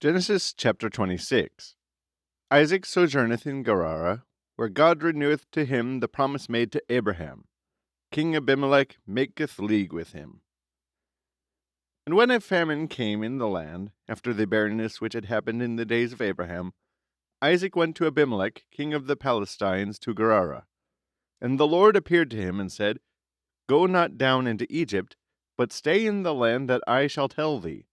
Genesis chapter 26. Isaac sojourneth in Gerar, where God reneweth to him the promise made to Abraham. King Abimelech maketh league with him. And when a famine came in the land, after the barrenness which had happened in the days of Abraham, Isaac went to Abimelech, king of the Palestines, to Gerar. And the Lord appeared to him and said, Go not down into Egypt, but stay in the land that I shall tell thee,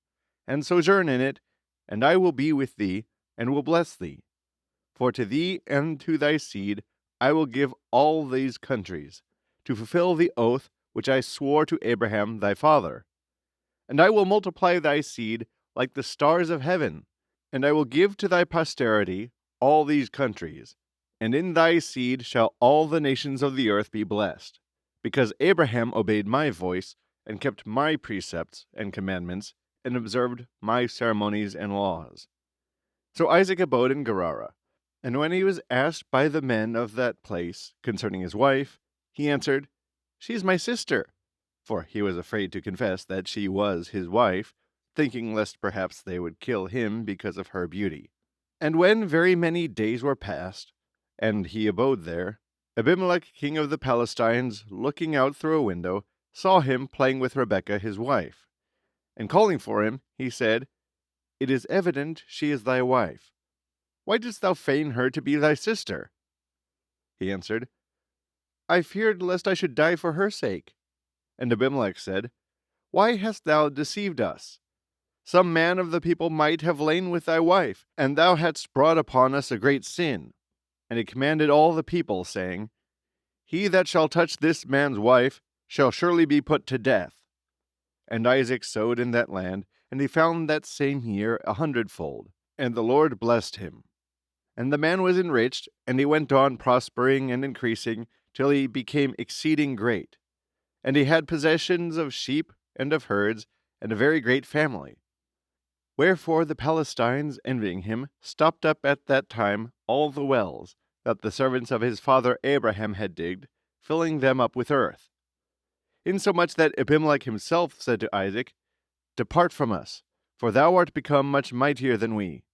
and sojourn in it, and I will be with thee, and will bless thee. For to thee and to thy seed I will give all these countries, to fulfill the oath which I swore to Abraham thy father. And I will multiply thy seed like the stars of heaven, and I will give to thy posterity all these countries, and in thy seed shall all the nations of the earth be blessed, because Abraham obeyed my voice, and kept my precepts and commandments, and observed my ceremonies and laws. So Isaac abode in Gerar. And when he was asked by the men of that place concerning his wife, he answered, She is my sister. For he was afraid to confess that she was his wife, thinking lest perhaps they would kill him because of her beauty. And when very many days were past, and he abode there, Abimelech king of the Palestines, looking out through a window, saw him playing with Rebekah his wife. And calling for him, he said, It is evident she is thy wife. Why didst thou feign her to be thy sister? He answered, I feared lest I should die for her sake. And Abimelech said, Why hast thou deceived us? Some man of the people might have lain with thy wife, and thou hadst brought upon us a great sin. And he commanded all the people, saying, He that shall touch this man's wife shall surely be put to death. And Isaac sowed in that land, and he found that same year 100-fold, and the Lord blessed him. And the man was enriched, and he went on prospering and increasing, till he became exceeding great. And he had possessions of sheep and of herds, and a very great family. Wherefore the Palestines, envying him, stopped up at that time all the wells that the servants of his father Abraham had digged, filling them up with earth. Insomuch that Abimelech himself said to Isaac, Depart from us, for thou art become much mightier than we.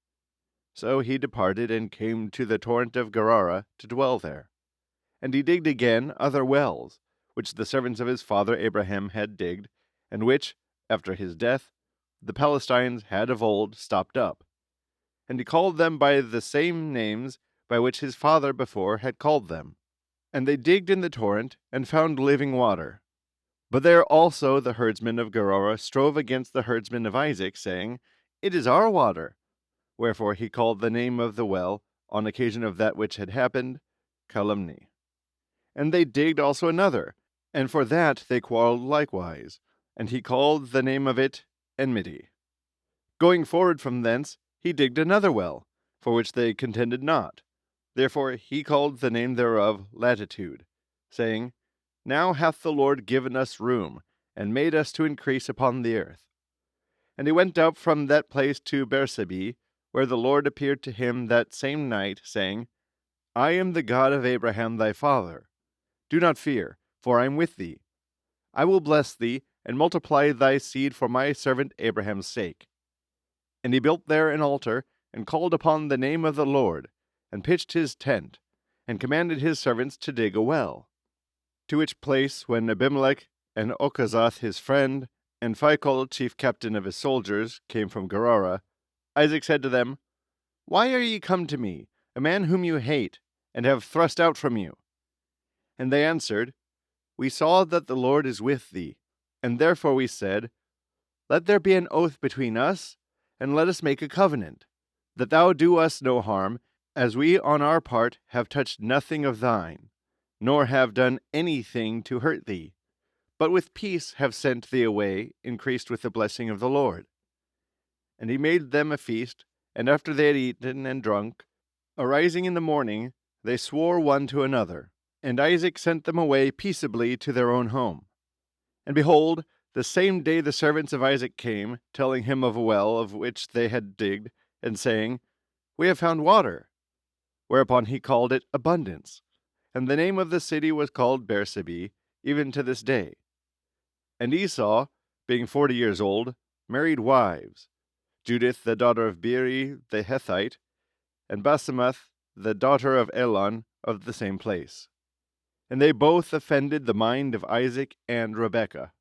So he departed and came to the torrent of Gerar to dwell there. And he digged again other wells, which the servants of his father Abraham had digged, and which, after his death, the Palestines had of old stopped up. And he called them by the same names by which his father before had called them. And they digged in the torrent, and found living water. But there also the herdsmen of Gerar strove against the herdsmen of Isaac, saying, It is our water. Wherefore he called the name of the well, on occasion of that which had happened, Calumny. And they digged also another, and for that they quarrelled likewise, and he called the name of it Enmity. Going forward from thence, he digged another well, for which they contended not. Therefore he called the name thereof Latitude, saying, Now hath the Lord given us room, and made us to increase upon the earth. And he went up from that place to Beerseba, where the Lord appeared to him that same night, saying, I am the God of Abraham thy father. Do not fear, for I am with thee. I will bless thee, and multiply thy seed for my servant Abraham's sake. And he built there an altar, and called upon the name of the Lord, and pitched his tent, and commanded his servants to dig a well. To which place, when Abimelech and Ochazath his friend, and Phicol chief captain of his soldiers, came from Gerar, Isaac said to them, Why are ye come to me, a man whom you hate, and have thrust out from you? And they answered, We saw that the Lord is with thee, and therefore we said, Let there be an oath between us, and let us make a covenant, that thou do us no harm, as we on our part have touched nothing of thine, nor have done anything to hurt thee, but with peace have sent thee away, increased with the blessing of the Lord. And he made them a feast, and after they had eaten and drunk, arising in the morning, they swore one to another. And Isaac sent them away peaceably to their own home. And behold, the same day the servants of Isaac came, telling him of a well of which they had digged, and saying, We have found water. Whereupon he called it Abundance. And the name of the city was called Beerseba, even to this day. And Esau, being 40 years old, married wives. Judith the daughter of Beeri the Hethite, and Basemath the daughter of Elon of the same place. And they both offended the mind of Isaac and Rebekah.